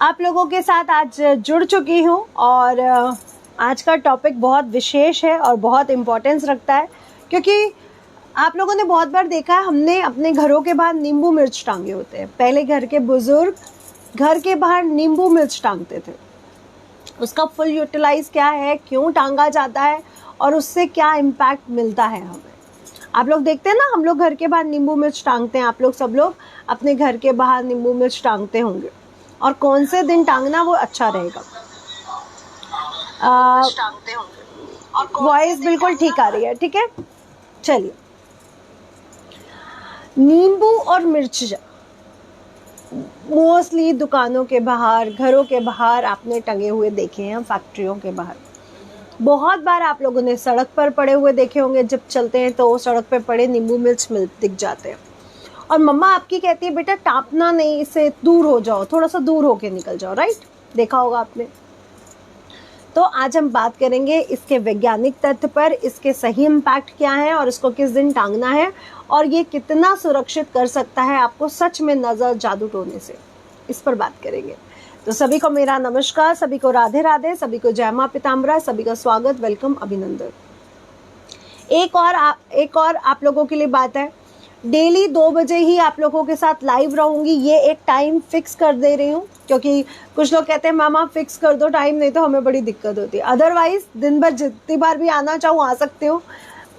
आप लोगों के साथ आज जुड़ चुकी हूँ और आज का टॉपिक बहुत विशेष है और बहुत इम्पोर्टेंस रखता है, क्योंकि आप लोगों ने बहुत बार देखा है हमने अपने घरों के बाहर नींबू मिर्च टांगे होते हैं। पहले घर के बुजुर्ग घर के बाहर नींबू मिर्च टांगते थे। उसका फुल यूटिलाइज क्या है, क्यों टांगा जाता है और उससे क्या इम्पैक्ट मिलता है हमें। आप लोग देखते हैं ना, हम लोग घर के बाहर नींबू मिर्च टांगते हैं। आप लोग सब लोग अपने घर के बाहर नींबू मिर्च टांगते होंगे, और कौन से दिन टांगना वो अच्छा रहेगा। वॉइस बिल्कुल ठीक आ रही है, ठीक है। चलिए, नींबू और मिर्च मोस्टली दुकानों के बाहर, घरों के बाहर आपने टंगे हुए देखे हैं, फैक्ट्रियों के बाहर। बहुत बार आप लोगों ने सड़क पर पड़े हुए देखे होंगे। जब चलते हैं तो सड़क पे पड़े नींबू मिर्च दिख जाते हैं, और मम्मा आपकी कहती है बेटा टापना नहीं, इससे दूर हो जाओ, थोड़ा सा दूर होके निकल जाओ। राइट, देखा होगा आपने। तो आज हम बात करेंगे इसके वैज्ञानिक तथ्य पर, इसके सही इम्पैक्ट क्या है और इसको किस दिन टांगना है, और ये कितना सुरक्षित कर सकता है आपको सच में नजर जादू टोने से। इस पर बात करेंगे। तो सभी को मेरा नमस्कार, सभी को राधे राधे, सभी को जय मां पीताम्बरा, सभी का स्वागत, वेलकम, अभिनंदन। एक और आप लोगों के लिए बात है, डेली 2 बजे ही आप लोगों के साथ लाइव रहूंगी। ये एक टाइम फिक्स कर दे रही हूँ, क्योंकि कुछ लोग कहते हैं मामा फिक्स कर दो टाइम, नहीं तो हमें बड़ी दिक्कत होती है। अदरवाइज दिन भर जितनी बार भी आना चाहूँ आ सकते हो,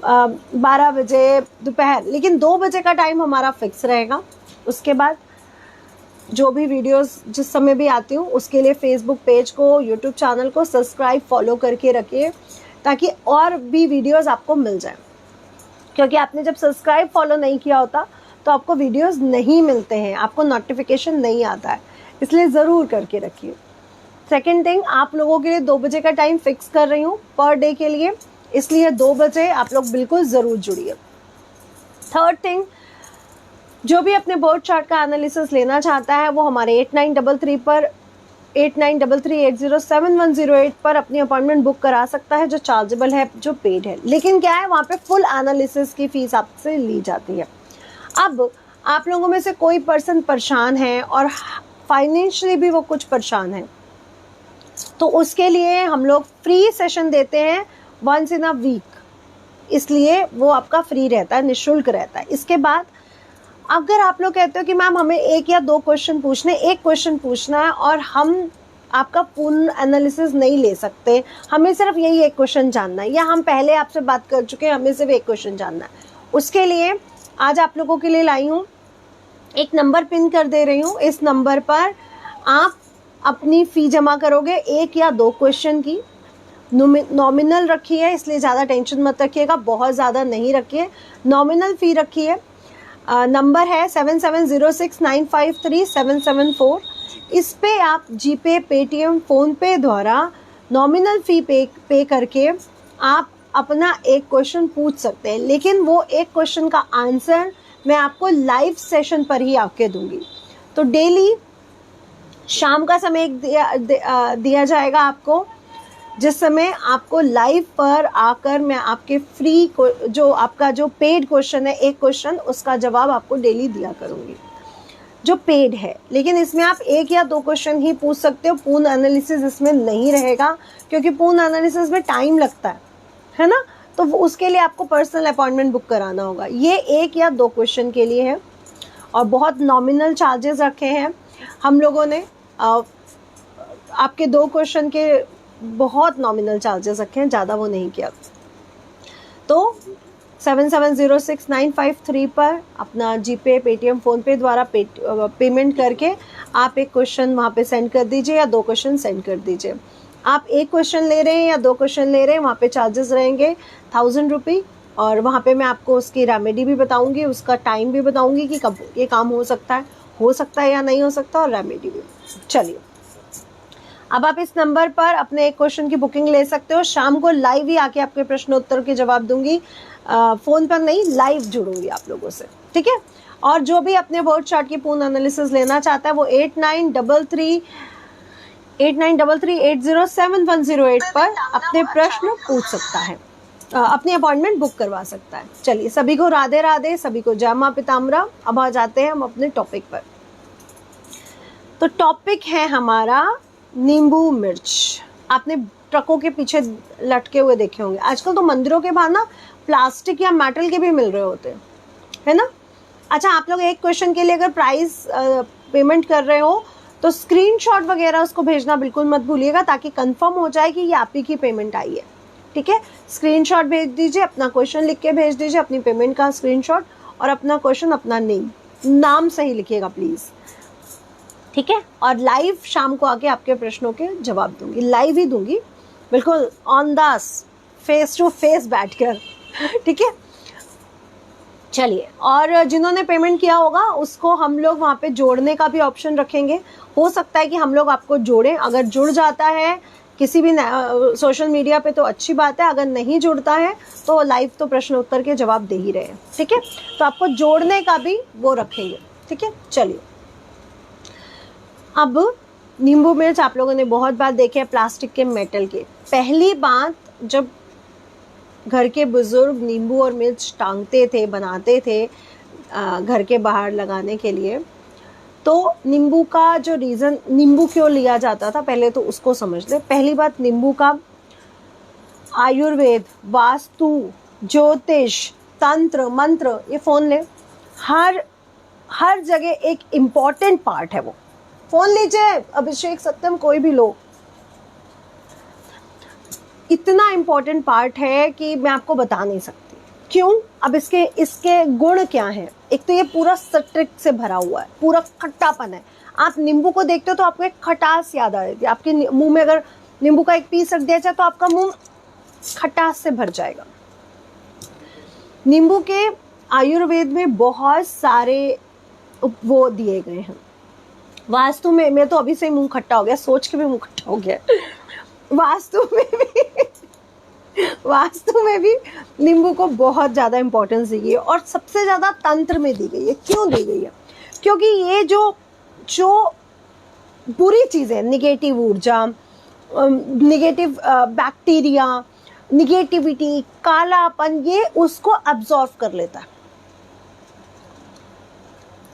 12 बजे, दोपहर, लेकिन 2 बजे का टाइम हमारा फिक्स रहेगा। उसके बाद जो भी वीडियोस जिस समय भी आती हूँ उसके लिए फेसबुक पेज को, यूट्यूब चैनल को सब्सक्राइब, फॉलो करके रखिए, ताकि और भी वीडियोस आपको मिल जाए। क्योंकि आपने जब सब्सक्राइब फॉलो नहीं किया होता तो आपको वीडियोस नहीं मिलते हैं, आपको नोटिफिकेशन नहीं आता है, इसलिए ज़रूर करके रखिए। सेकेंड थिंग, आप लोगों के लिए 2 बजे का टाइम फिक्स कर रही हूँ पर डे के लिए, इसलिए 2 बजे आप लोग बिल्कुल ज़रूर जुड़िए। थर्ड थिंग, जो भी अपने बोर्ड चार्ट का एनालिसिस लेना चाहता है वो हमारे 8933 पर अपनी अपॉइंटमेंट बुक करा सकता है, जो चार्जेबल है, जो पेड है। लेकिन क्या है, वहाँ पे फुल एनालिसिस की फीस आपसे ली जाती है। अब आप लोगों में से कोई पर्सन परेशान है और फाइनेंशियली भी वो कुछ परेशान है, तो उसके लिए हम लोग फ्री सेशन देते हैं वंस इन अ वीक, इसलिए वो आपका फ्री रहता है, निःशुल्क रहता है। इसके बाद अगर आप लोग कहते हो कि मैम हमें 1 या 2 क्वेश्चन पूछने, 1 क्वेश्चन पूछना है और हम आपका पूर्ण एनालिसिस नहीं ले सकते, हमें सिर्फ यही 1 क्वेश्चन जानना है, या हम पहले आपसे बात कर चुके हैं, हमें सिर्फ 1 क्वेश्चन जानना है, उसके लिए आज आप लोगों के लिए लाई हूँ, एक नंबर पिन कर दे रही हूँ। इस नंबर पर आप अपनी फ़ी जमा करोगे 1 या 2 क्वेश्चन की। नॉमिनल रखी है, इसलिए ज़्यादा टेंशन मत रखिएगा, बहुत ज़्यादा नहीं रखिए, नॉमिनल फ़ी रखी है। नंबर है 7706953774। इस पे आप जीपे, पेटीएम, फ़ोनपे द्वारा नॉमिनल फ़ी पे करके आप अपना 1 क्वेश्चन पूछ सकते हैं, लेकिन वो 1 क्वेश्चन का आंसर मैं आपको लाइव सेशन पर ही आके दूंगी। तो डेली शाम का समय दिया जाएगा आपको, जिस समय आपको लाइव पर आकर मैं आपके फ्री जो आपका जो पेड क्वेश्चन है, 1 क्वेश्चन, उसका जवाब आपको डेली दिया करूँगी, जो पेड है। लेकिन इसमें आप 1 या 2 क्वेश्चन ही पूछ सकते हो, पूर्ण एनालिसिस इसमें नहीं रहेगा, क्योंकि पूर्ण एनालिसिस में टाइम लगता है ना, तो उसके लिए आपको पर्सनल अपॉइंटमेंट बुक कराना होगा। ये 1 या 2 क्वेश्चन के लिए है, और बहुत नॉमिनल चार्जेस रखे हैं हम लोगों ने। आपके 2 क्वेश्चन के बहुत नॉमिनल चार्जेस रखे हैं, ज़्यादा वो नहीं किया। तो 770695 पर अपना जीपे, पेटीएम, फ़ोनपे द्वारा पेमेंट करके आप 1 क्वेश्चन वहाँ पे सेंड कर दीजिए या 2 क्वेश्चन सेंड कर दीजिए। आप 1 क्वेश्चन ले रहे हैं या 2 क्वेश्चन ले रहे हैं, वहाँ पे चार्जेस रहेंगे 1000 रुपये, और वहाँ पे मैं आपको उसकी रेमेडी भी बताऊँगी, उसका टाइम भी बताऊँगी कि कब ये काम हो सकता है या नहीं हो सकता, और रेमेडी भी। चलिए, अब आप इस नंबर पर अपने 1 क्वेश्चन की बुकिंग ले सकते हो। शाम को लाइव ही आके आपके प्रश्नोत्तर के जवाब दूंगी, फ़ोन पर नहीं, लाइव जुड़ूंगी आप लोगों से, ठीक है। और जो भी अपने वर्ड चार्ट की पूर्ण एनालिसिस लेना चाहता है वो 8933807108 पर अपने प्रश्न पूछ सकता है। अपनी अपॉइंटमेंट बुक करवा सकता है। चलिए, सभी को राधे राधे, सभी को जय मां पीताम्बरा। अब आ जाते हैं हम अपने टॉपिक पर। तो टॉपिक है हमारा नींबू मिर्च। आपने ट्रकों के पीछे लटके हुए देखे होंगे। आजकल तो मंदिरों के बाहर ना प्लास्टिक या मेटल के भी मिल रहे होते हैं, है ना। अच्छा, आप लोग एक क्वेश्चन के लिए अगर प्राइस पेमेंट कर रहे हो तो स्क्रीनशॉट वगैरह उसको भेजना बिल्कुल मत भूलिएगा, ताकि कंफर्म हो जाए कि ये आप ही की पेमेंट आई है। ठीक है, स्क्रीनशॉट भेज दीजिए, अपना क्वेश्चन लिख के भेज दीजिए, अपनी पेमेंट का स्क्रीनशॉट, और अपना क्वेश्चन, अपना नाम सही लिखिएगा प्लीज। ठीक है, और लाइव शाम को आके आपके प्रश्नों के जवाब दूंगी, लाइव ही दूंगी, बिल्कुल on the face to face बैठकर। ठीक है, चलिए, और जिन्होंने पेमेंट किया होगा उसको हम लोग वहाँ पे जोड़ने का भी ऑप्शन रखेंगे। हो सकता है कि हम लोग आपको जोड़ें। अगर जुड़ जाता है किसी भी सोशल मीडिया पे तो अच्छी बात है, अगर नहीं जुड़ता है तो लाइव तो प्रश्न उत्तर के जवाब दे ही रहे हैं। ठीक है, तो आपको जोड़ने का भी वो रखेंगे। ठीक है, चलिए, अब नींबू मिर्च आप लोगों ने बहुत बार देखे हैं, प्लास्टिक के, मेटल के। पहली बात, जब घर के बुजुर्ग नींबू और मिर्च टांगते थे, बनाते थे घर के बाहर लगाने के लिए, तो नींबू का जो रीज़न, नींबू क्यों लिया जाता था, पहले तो उसको समझ ले। पहली बात, नींबू का आयुर्वेद, वास्तु, ज्योतिष, तंत्र, मंत्र, ये फोन ले, हर जगह एक इम्पॉर्टेंट पार्ट है वो। फोन लीजिए, अभिषेक, सत्यम, कोई भी लो, इतना इम्पोर्टेंट पार्ट है कि मैं आपको बता नहीं सकती क्यों। अब इसके गुण क्या हैं। एक तो ये पूरा सिट्रिक से भरा हुआ है, पूरा खट्टापन है। आप नींबू को देखते हो तो आपको एक खटास याद आ जाती है। आपके मुंह में अगर नींबू का एक पीस रख दिया जाए तो आपका मुंह खटास से भर जाएगा। नींबू के आयुर्वेद में बहुत सारे वो दिए गए हैं। वास्तु में, मैं तो अभी से मुंह खट्टा हो गया, सोच के भी मुंह खट्टा हो गया। वास्तु में भी नींबू को बहुत ज़्यादा इम्पोर्टेंस दी गई है, और सबसे ज़्यादा तंत्र में दी गई है। क्यों दी गई है? क्योंकि ये जो बुरी चीज़ें, निगेटिव ऊर्जा, निगेटिव बैक्टीरिया, निगेटिविटी, कालापन, ये उसको अब्जॉर्व कर लेता है।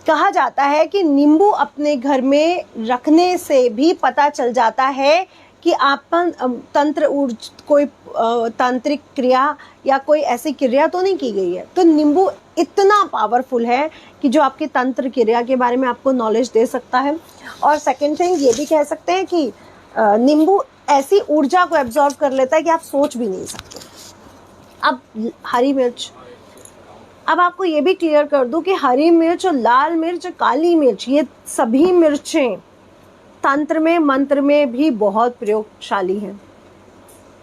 कहा जाता है कि नींबू अपने घर में रखने से भी पता चल जाता है कि आपन तंत्र कोई तांत्रिक क्रिया या कोई ऐसी क्रिया तो नहीं की गई है। तो नींबू इतना पावरफुल है कि जो आपकी तंत्र क्रिया के बारे में आपको नॉलेज दे सकता है। और सेकंड थिंग ये भी कह सकते हैं कि नींबू ऐसी ऊर्जा को एब्जॉर्व कर लेता है कि आप सोच भी नहीं सकते। अब हरी मिर्च, अब आपको ये भी क्लियर कर दूं कि हरी मिर्च और लाल मिर्च, काली मिर्च, ये सभी मिर्चें तंत्र में, मंत्र में भी बहुत प्रयोगशाली हैं।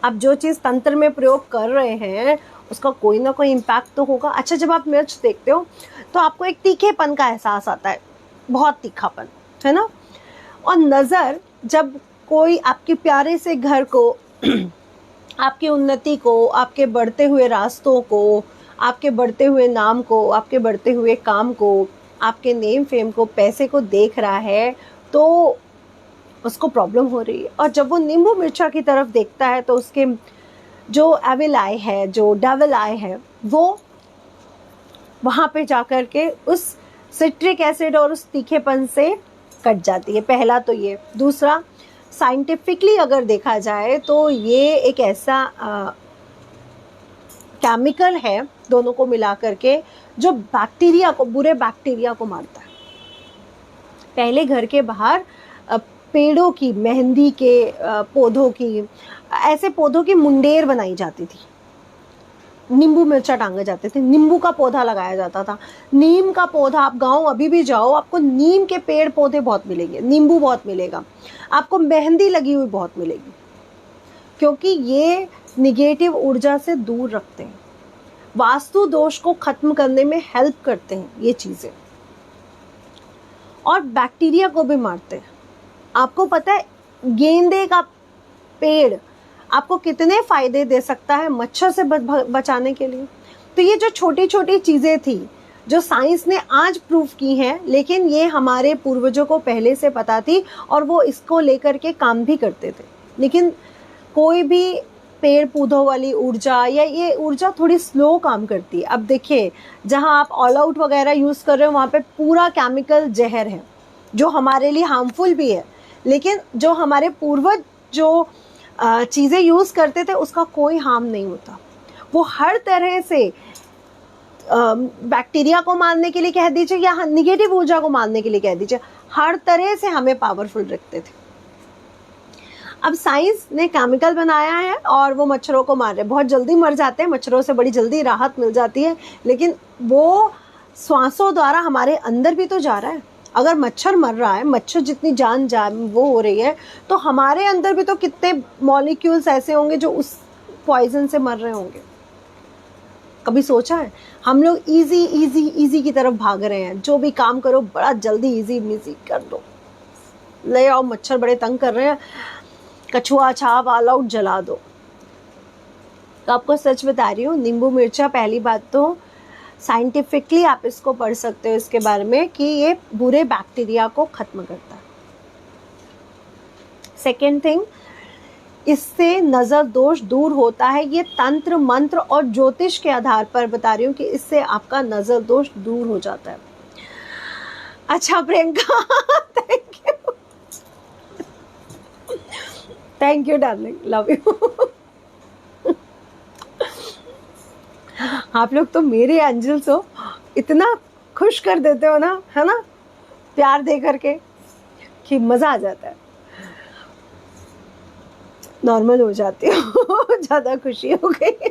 अब जो चीज़ तंत्र में प्रयोग कर रहे हैं उसका कोई ना कोई इम्पैक्ट तो होगा। अच्छा, जब आप मिर्च देखते हो तो आपको एक तीखेपन का एहसास आता है, बहुत तीखापन, है ना। और नज़र, जब कोई आपके प्यारे से घर को, आपकी उन्नति को, आपके बढ़ते हुए रास्तों को, आपके बढ़ते हुए नाम को, आपके बढ़ते हुए काम को, आपके नेम फेम को, पैसे को देख रहा है तो उसको प्रॉब्लम हो रही है। और जब वो नींबू मिर्चा की तरफ देखता है तो उसके जो एविल आई है, जो डेविल आई है, वो वहाँ पे जाकर के उस सिट्रिक एसिड और उस तीखेपन से कट जाती है। पहला तो ये। दूसरा, साइंटिफिकली अगर देखा जाए तो ये एक ऐसा केमिकल है, दोनों को मिला करके, जो बैक्टीरिया को, बुरे बैक्टीरिया को मारता है। पहले घर के बाहर पेड़ों की, मेहंदी के पौधों की, ऐसे पौधों की मुंडेर बनाई जाती थी, नींबू मिर्चा टांगे जाते थे, नींबू का पौधा लगाया जाता था, नीम का पौधा। आप गांव अभी भी जाओ, आपको नीम के पेड़ पौधे बहुत मिलेंगे, नींबू बहुत मिलेगा, आपको मेहंदी लगी हुई बहुत मिलेगी, क्योंकि ये निगेटिव ऊर्जा से दूर रखते हैं, वास्तु दोष को खत्म करने में हेल्प करते हैं ये चीज़ें, और बैक्टीरिया को भी मारते हैं। आपको पता है गेंदे का पेड़ आपको कितने फायदे दे सकता है मच्छर से बचाने के लिए। तो ये जो छोटी छोटी चीज़ें थी जो साइंस ने आज प्रूव की हैं, लेकिन ये हमारे पूर्वजों को पहले से पता थी और वो इसको लेकर के काम भी करते थे। लेकिन कोई भी पेड़ पौधों वाली ऊर्जा, या ये ऊर्जा थोड़ी स्लो काम करती है। अब देखिए, जहाँ आप ऑल आउट वगैरह यूज़ कर रहे हो वहाँ पे पूरा केमिकल जहर है, जो हमारे लिए हार्मफुल भी है। लेकिन जो हमारे पूर्वज जो चीज़ें यूज़ करते थे उसका कोई हार्म नहीं होता। वो हर तरह से बैक्टीरिया को मारने के लिए कह दीजिए या निगेटिव ऊर्जा को मारने के लिए कह दीजिए, हर तरह से हमें पावरफुल रखते थे। अब साइंस ने केमिकल बनाया है और वो मच्छरों को मार रहे हैं। बहुत जल्दी मर जाते हैं, मच्छरों से बड़ी जल्दी राहत मिल जाती है, लेकिन वो श्वासों द्वारा हमारे अंदर भी तो जा रहा है। अगर मच्छर मर रहा है, मच्छर जितनी जान वो हो रही है, तो हमारे अंदर भी तो कितने मॉलिक्यूल्स ऐसे होंगे जो उस पॉइजन से मर रहे होंगे। कभी सोचा है? हम लोग इजी इजी इजी की तरफ भाग रहे हैं। जो भी काम करो बड़ा जल्दी इजी मिजी कर दो, ले आओ, मच्छर बड़े तंग कर रहे हैं, कछुआ छाप ऑल आउट जला दो। तो आपको सच बता रही हूँ, नींबू मिर्चा पहली बात तो साइंटिफिकली आप इसको पढ़ सकते हो इसके बारे में कि ये बुरे बैक्टीरिया को खत्म करता है। सेकेंड थिंग, इससे नज़र दोष दूर होता है। ये तंत्र मंत्र और ज्योतिष के आधार पर बता रही हूँ कि इससे आपका नज़र दोष दूर हो जाता है। अच्छा Priyanka, thank you darling, love you. आप लोग तो मेरे एंजल्स हो, इतना खुश कर देते हो ना, है ना, प्यार दे करके कि मज़ा आ जाता है। नॉर्मल हो जाती हो, ज़्यादा खुशी हो गई।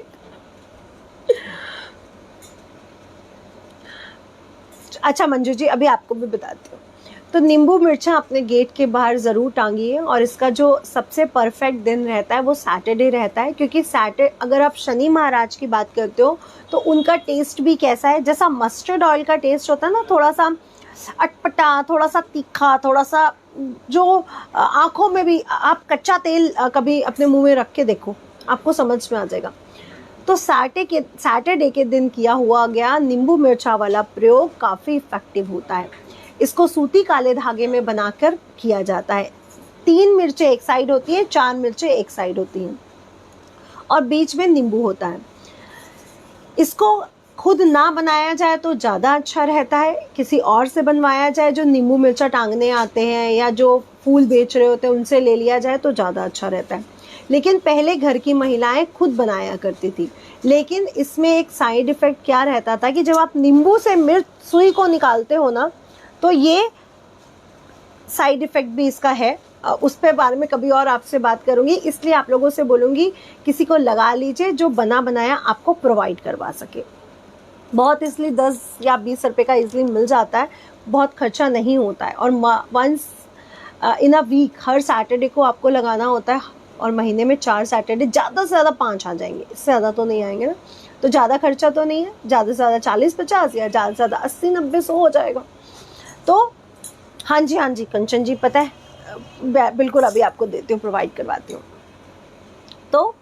अच्छा मंजू जी, अभी आपको भी बताती हूँ। तो नींबू मिर्चा अपने गेट के बाहर ज़रूर टांगिए, और इसका जो सबसे परफेक्ट दिन रहता है वो सैटरडे रहता है, क्योंकि अगर आप शनि महाराज की बात करते हो तो उनका टेस्ट भी कैसा है, जैसा मस्टर्ड ऑयल का टेस्ट होता है ना, थोड़ा सा अटपटा, थोड़ा सा तीखा, थोड़ा सा जो आँखों में भी, आप कच्चा तेल कभी अपने मुंह में रख के देखो, आपको समझ में आ जाएगा। तो सैटरडे के दिन किया हुआ गया नींबू मिर्चा वाला प्रयोग काफ़ी इफेक्टिव होता है। इसको सूती काले धागे में बनाकर किया जाता है। 3 मिर्चें एक साइड होती हैं, 4 मिर्चें एक साइड होती हैं, और बीच में नींबू होता है। इसको खुद ना बनाया जाए तो ज़्यादा अच्छा रहता है, किसी और से बनवाया जाए, जो नींबू मिर्चा टांगने आते हैं या जो फूल बेच रहे होते हैं उनसे ले लिया जाए तो ज़्यादा अच्छा रहता है। लेकिन पहले घर की महिलाएं खुद बनाया करती थी। लेकिन इसमें एक साइड इफ़ेक्ट क्या रहता था कि जब आप नींबू से मिर्च सुई को निकालते हो ना, तो ये साइड इफ़ेक्ट भी इसका है। उस पे बारे में कभी और आपसे बात करूँगी, इसलिए आप लोगों से बोलूँगी किसी को लगा लीजिए जो बना बनाया आपको प्रोवाइड करवा सके। बहुत इसलिए 10 या 20 रुपये का इजली मिल जाता है, बहुत खर्चा नहीं होता है। और वंस इन अ वीक, हर सैटरडे को आपको लगाना होता है, और महीने में 4 सैटरडे, ज़्यादा से ज़्यादा 5 आ जाएंगे, इससे ज़्यादा तो नहीं आएंगे ना। तो ज़्यादा खर्चा तो नहीं है, ज़्यादा से ज़्यादा 40-50 या ज़्यादा से ज़्यादा 80-90-100 हो जाएगा। तो हाँ जी कंचन जी, पता है, बिल्कुल अभी आपको देती हूँ, प्रोवाइड करवाती हूँ। तो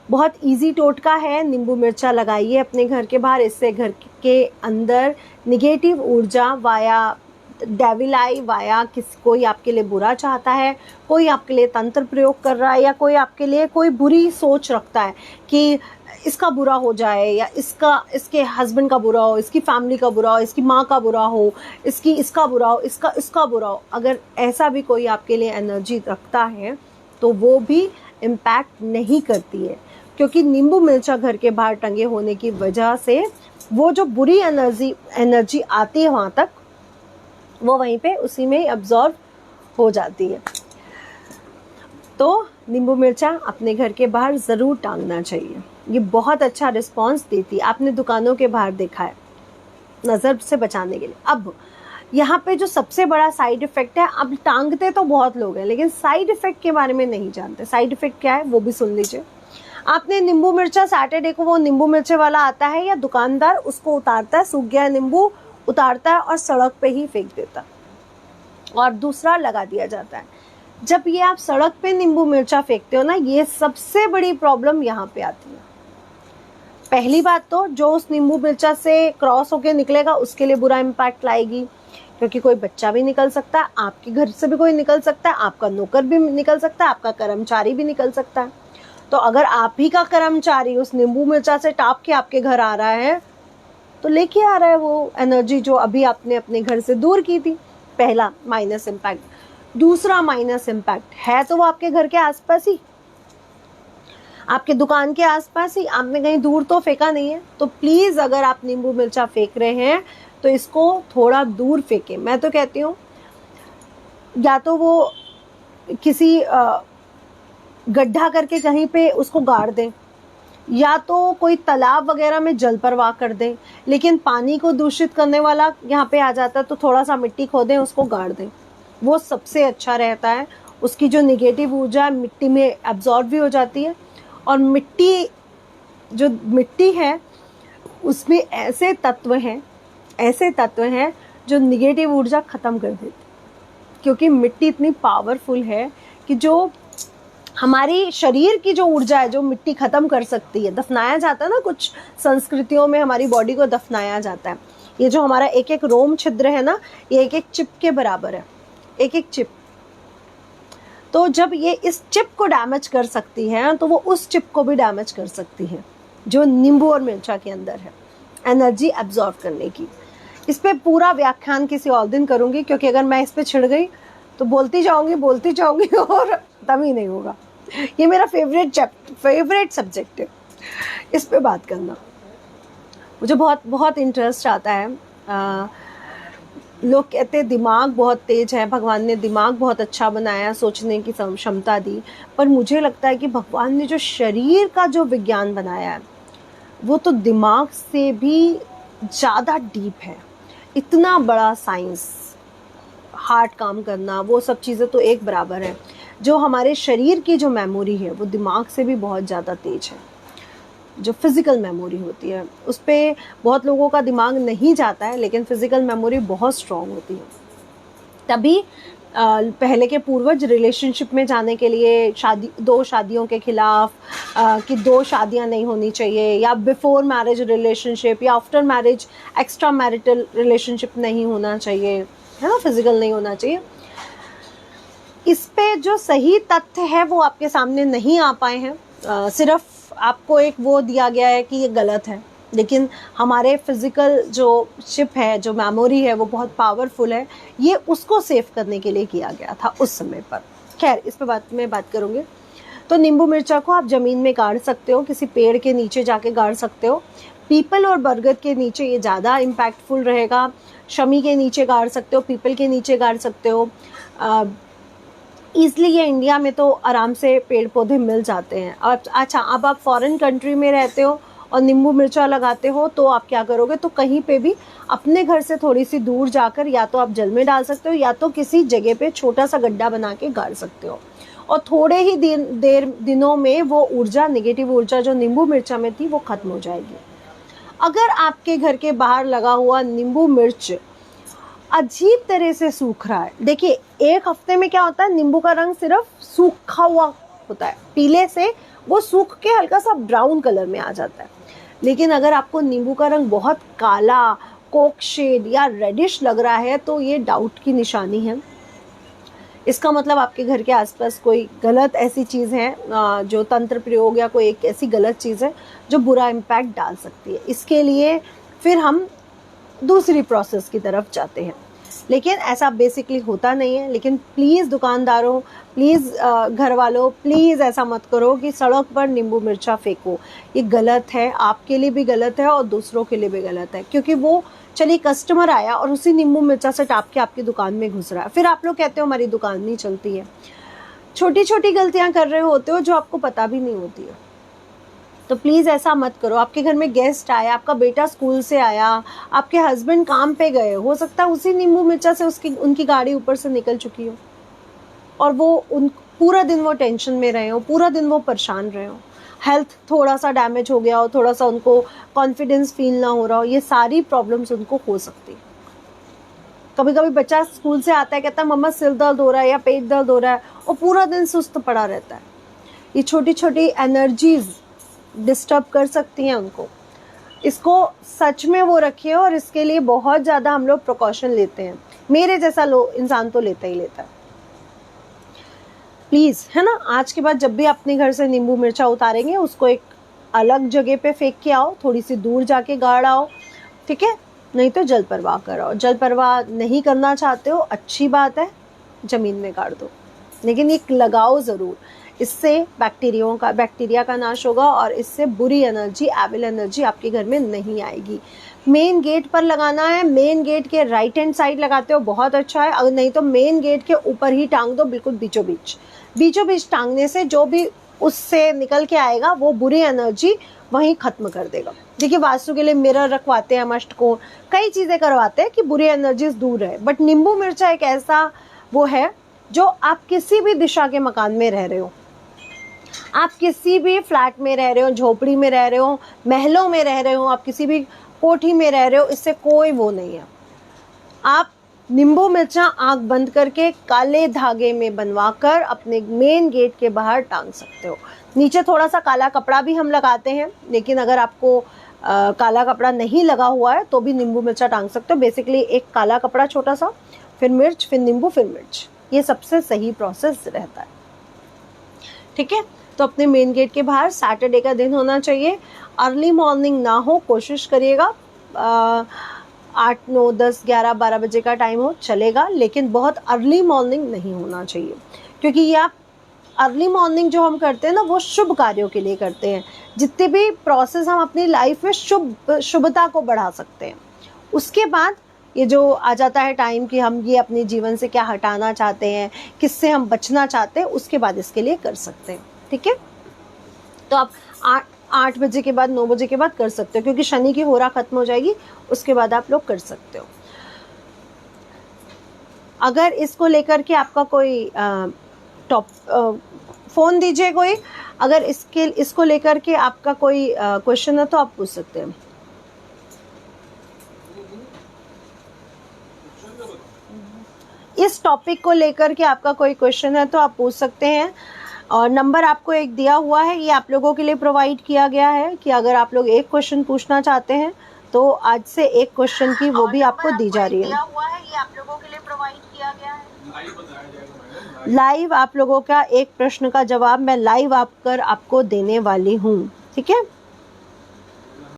बहुत इजी टोटका है, नींबू मिर्चा लगाइए अपने घर के बाहर। इससे घर के अंदर निगेटिव ऊर्जा वाया डेविल आई, वाया कोई आपके लिए बुरा चाहता है, कोई आपके लिए तंत्र प्रयोग कर रहा है, या कोई आपके लिए कोई बुरी सोच रखता है कि इसका बुरा हो जाए, या इसके हस्बैंड का बुरा हो, इसकी फैमिली का बुरा हो, इसकी माँ का बुरा हो, इसका बुरा हो, इसका बुरा हो। अगर ऐसा भी कोई आपके लिए एनर्जी रखता है तो वो भी इम्पैक्ट नहीं करती है, क्योंकि नींबू मिर्चा घर के बाहर टंगे होने की वजह से वो जो बुरी एनर्जी आती है वहाँ तक, वो वहीं पे उसी में अब्जॉर्व हो जाती है। तो नींबू मिर्चा अपने घर के बाहर ज़रूर टांगना चाहिए। ये बहुत अच्छा रिस्पांस देती है, आपने दुकानों के बाहर देखा है, नज़र से बचाने के लिए। अब यहाँ पे जो सबसे बड़ा साइड इफ़ेक्ट है, अब टांगते तो बहुत लोग हैं लेकिन साइड इफ़ेक्ट के बारे में नहीं जानते। साइड इफ़ेक्ट क्या है वो भी सुन लीजिए। आपने नींबू मिर्चा, सैटरडे को वो नींबू मिर्चे वाला आता है, या दुकानदार उसको उतारता है, सूख गया नींबू उतारता है और सड़क पे ही फेंक देता है, और दूसरा लगा दिया जाता है। जब ये आप सड़क पे नींबू मिर्चा फेंकते हो ना, ये सबसे बड़ी प्रॉब्लम यहाँ पे आती है। पहली बात तो जो उस नींबू मिर्चा से क्रॉस होके निकलेगा उसके लिए बुरा इम्पैक्ट लाएगी, क्योंकि कोई बच्चा भी निकल सकता है, आपके घर से भी कोई निकल सकता है, आपका नौकर भी निकल सकता है, आपका कर्मचारी भी निकल सकता है। तो अगर आप ही का कर्मचारी उस नींबू मिर्चा से टाप के आपके घर आ रहा है तो लेके आ रहा है वो एनर्जी जो अभी आपने अपने घर से दूर की थी। पहला माइनस इम्पैक्ट। दूसरा माइनस इम्पैक्ट है तो वो आपके घर के आसपास ही, आपके दुकान के आसपास ही, आपने कहीं दूर तो फेंका नहीं है। तो प्लीज अगर आप नींबू मिर्चा फेंक रहे हैं तो इसको थोड़ा दूर फेंकें। मैं तो कहती हूँ या तो वो किसी गड्ढा करके कहीं पे उसको गाड़ दें, या तो कोई तालाब वगैरह में जल प्रवाह कर दें। लेकिन पानी को दूषित करने वाला यहाँ पे आ जाता है तो थोड़ा सा मिट्टी खोदें, उसको गाड़ दें, वो सबसे अच्छा रहता है। उसकी जो निगेटिव ऊर्जा मिट्टी में एब्जॉर्ब भी हो जाती है, और जो मिट्टी है उसमें ऐसे तत्व हैं जो निगेटिव ऊर्जा ख़त्म कर देते, क्योंकि मिट्टी इतनी पावरफुल है कि जो हमारी शरीर की जो ऊर्जा है जो मिट्टी ख़त्म कर सकती है। दफनाया जाता है ना, कुछ संस्कृतियों में हमारी बॉडी को दफनाया जाता है। ये जो हमारा एक एक रोम छिद्र है ना, ये एक एक चिप के बराबर है, एक एक चिप। तो जब ये इस चिप को डैमेज कर सकती है तो वो उस चिप को भी डैमेज कर सकती है जो नींबू और मिर्चा के अंदर है, एनर्जी एब्जॉर्ब करने की। इस पे पूरा व्याख्यान किसी और दिन करूंगी, क्योंकि अगर मैं इस पे छिड़ गई तो बोलती जाऊंगी और खत्म ही नहीं होगा। ये मेरा फेवरेट सब्जेक्ट है, इस पे बात करना मुझे बहुत बहुत इंटरेस्ट आता है। लोग कहते हैं दिमाग बहुत तेज है, भगवान ने दिमाग बहुत अच्छा बनाया, सोचने की क्षमता दी, पर मुझे लगता है कि भगवान ने जो शरीर का जो विज्ञान बनाया है वो तो दिमाग से भी ज़्यादा डीप है। इतना बड़ा साइंस, हार्ट काम करना, वो सब चीज़ें तो एक बराबर है। जो हमारे शरीर की जो मेमोरी है वो दिमाग से भी बहुत ज़्यादा तेज है। जो फिज़िकल मेमोरी होती है उस पर बहुत लोगों का दिमाग नहीं जाता है, लेकिन फ़िज़िकल मेमोरी बहुत स्ट्रॉन्ग होती है। तभी पहले के पूर्वज रिलेशनशिप में जाने के लिए दो शादियों के खिलाफ कि 2 शादियां नहीं होनी चाहिए, या बिफोर मैरिज रिलेशनशिप या after marriage extra marital relationship नहीं होना चाहिए, है ना, फिजिकल नहीं होना चाहिए। इस पे जो सही तथ्य है वो आपके सामने नहीं आ पाए हैं। सिर्फ आपको एक वो दिया गया है कि ये गलत है, लेकिन हमारे फिज़िकल जो चिप है, जो मेमोरी है, वो बहुत पावरफुल है। ये उसको सेव करने के लिए किया गया था उस समय पर। खैर, इस पे मैं बात करूँगी। तो नींबू मिर्चा को आप ज़मीन में गाड़ सकते हो, किसी पेड़ के नीचे जाके गाड़ सकते हो। पीपल और बरगद के नीचे ये ज़्यादा इम्पैक्टफुल रहेगा। शमी के नीचे गाड़ सकते हो, पीपल के नीचे गाड़ सकते हो। ईज़िली ये इंडिया में तो आराम से पेड़ पौधे मिल जाते हैं। और अच्छा, अब आप फॉरेन कंट्री में रहते हो और नींबू मिर्चा लगाते हो तो आप क्या करोगे, तो कहीं पे भी अपने घर से थोड़ी सी दूर जाकर या तो आप जल में डाल सकते हो, या तो किसी जगह पे छोटा सा गड्ढा बना के गाड़ सकते हो। और थोड़े ही दिनों में वो ऊर्जा, निगेटिव ऊर्जा जो नींबू मिर्चा में थी, वो खत्म हो जाएगी। अगर आपके घर के बाहर लगा हुआ नींबू मिर्च अजीब तरह से सूख रहा है, देखिए 1 हफ्ते में क्या होता है, नींबू का रंग सिर्फ सूखा हुआ होता है, पीले से वो सूख के हल्का सा ब्राउन कलर में आ जाता है। लेकिन अगर आपको नींबू का रंग बहुत काला, कोक शेड या रेडिश लग रहा है तो ये डाउट की निशानी है। इसका मतलब आपके घर के आसपास कोई गलत ऐसी चीज़ है, जो तंत्र प्रयोग या कोई एक ऐसी गलत चीज़ है जो बुरा इम्पैक्ट डाल सकती है। इसके लिए फिर हम दूसरी प्रोसेस की तरफ जाते हैं, लेकिन ऐसा बेसिकली होता नहीं है। लेकिन प्लीज़ दुकानदारों, प्लीज़ घर वालों, प्लीज़ ऐसा मत करो कि सड़क पर नींबू मिर्चा फेंको। ये गलत है, आपके लिए भी गलत है और दूसरों के लिए भी गलत है। क्योंकि वो चलिए कस्टमर आया और उसी नींबू मिर्चा से टाप के आपकी दुकान में घुस रहा है, फिर आप लोग कहते हो हमारी दुकान नहीं चलती है। छोटी छोटी गलतियाँ कर रहे होते हो जो आपको पता भी नहीं होती है। तो प्लीज़ ऐसा मत करो। आपके घर में गेस्ट आया, आपका बेटा स्कूल से आया, आपके हस्बैंड काम पे गए, हो सकता है उसी नींबू मिर्चा से उनकी गाड़ी ऊपर से निकल चुकी हो और वो पूरा दिन वो टेंशन में रहे हो, पूरा दिन वो परेशान रहे हो, हेल्थ थोड़ा सा डैमेज हो गया हो, थोड़ा सा उनको कॉन्फिडेंस फील ना हो रहा हो, ये सारी प्रॉब्लम्स उनको हो सकती है। कभी कभी बच्चा स्कूल से आता है, कहता है मम्मा सिर दर्द हो रहा है या पेट दर्द हो रहा है, और पूरा दिन सुस्त पड़ा रहता है। ये छोटी छोटी एनर्जीज डिस्टर्ब कर सकती हैं उनको। इसको सच में वो रखिए, और इसके लिए बहुत ज़्यादा हम लोग प्रिकॉशन लेते हैं। मेरे जैसा इंसान तो लेता ही लेता है। प्लीज़, है ना, आज के बाद जब भी अपने घर से नींबू मिर्चा उतारेंगे उसको एक अलग जगह पे फेंक के आओ, थोड़ी सी दूर जाके गाड़ आओ, ठीक है। नहीं तो जल प्रवाह कराओ। जल प्रवाह नहीं करना चाहते हो, अच्छी बात है, ज़मीन में गाड़ दो, लेकिन एक लगाओ ज़रूर। इससे बैक्टीरिया का नाश होगा और इससे बुरी एनर्जी, एविल एनर्जी आपके घर में नहीं आएगी। मेन गेट पर लगाना है, मेन गेट के राइट हैंड साइड लगाते हो बहुत अच्छा है, अगर नहीं तो मेन गेट के ऊपर ही टांग दो, बिल्कुल बीचों बीच टांगने से जो भी उससे निकल के आएगा वो बुरी एनर्जी वहीं खत्म कर देगा। देखिए, वास्तु के लिए मिरर रखवाते हैं हम, अष्टकोण, कई चीज़ें करवाते हैं कि बुरी एनर्जीज दूर रहे, बट नींबू मिर्चा एक ऐसा वो है जो आप किसी भी दिशा के मकान में रह रहे हो, आप किसी भी फ्लैट में रह रहे हो, झोपड़ी में रह रहे हो, महलों में रह रहे हो, आप किसी भी कोठी में रह रहे हो, इससे कोई वो नहीं है। आप नींबू मिर्चा आंख बंद करके काले धागे में बनवाकर अपने मेन गेट के बाहर टांग सकते हो। नीचे थोड़ा सा काला कपड़ा भी हम लगाते हैं, लेकिन अगर आपको काला कपड़ा नहीं लगा हुआ है तो भी नींबू मिर्चा टांग सकते हो। बेसिकली एक काला कपड़ा छोटा सा, फिर मिर्च, फिर नींबू, फिर मिर्च, ये सबसे सही प्रोसेस रहता है, ठीक है। तो अपने मेन गेट के बाहर, सैटरडे का दिन होना चाहिए, अर्ली मॉर्निंग ना हो, कोशिश करिएगा 8, 9, 10, 11, 12 बजे का टाइम हो चलेगा, लेकिन बहुत अर्ली मॉर्निंग नहीं होना चाहिए, क्योंकि ये आप अर्ली मॉर्निंग जो हम करते हैं ना वो शुभ कार्यों के लिए करते हैं। जितने भी प्रोसेस हम अपनी लाइफ में शुभता को बढ़ा सकते हैं, उसके बाद ये जो आ जाता है टाइम कि हम ये अपने जीवन से क्या हटाना चाहते हैं, किससे हम बचना चाहते हैं, उसके बाद इसके लिए कर सकते हैं, ठीक है। तो आप 8 बजे के बाद, 9 बजे के बाद कर सकते हो, क्योंकि शनि की होरा खत्म हो जाएगी, उसके बाद आप लोग कर सकते हो। अगर इसको लेकर के आपका कोई फ़ोन दीजिए कोई, अगर इसको लेकर के आपका कोई क्वेश्चन है तो आप पूछ सकते हैं। इस टॉपिक को लेकर के आपका कोई क्वेश्चन है तो आप पूछ सकते हैं, और नंबर आपको एक दिया हुआ है, ये आप लोगों के लिए प्रोवाइड किया गया है कि अगर आप लोग एक क्वेश्चन पूछना चाहते हैं तो आज से एक क्वेश्चन की वो भी आपको दी जा रही है। ये आप लोगों के लिए प्रोवाइड किया गया है, लाइव आप लोगों का एक प्रश्न का जवाब मैं लाइव आपको देने वाली हूँ, ठीक है।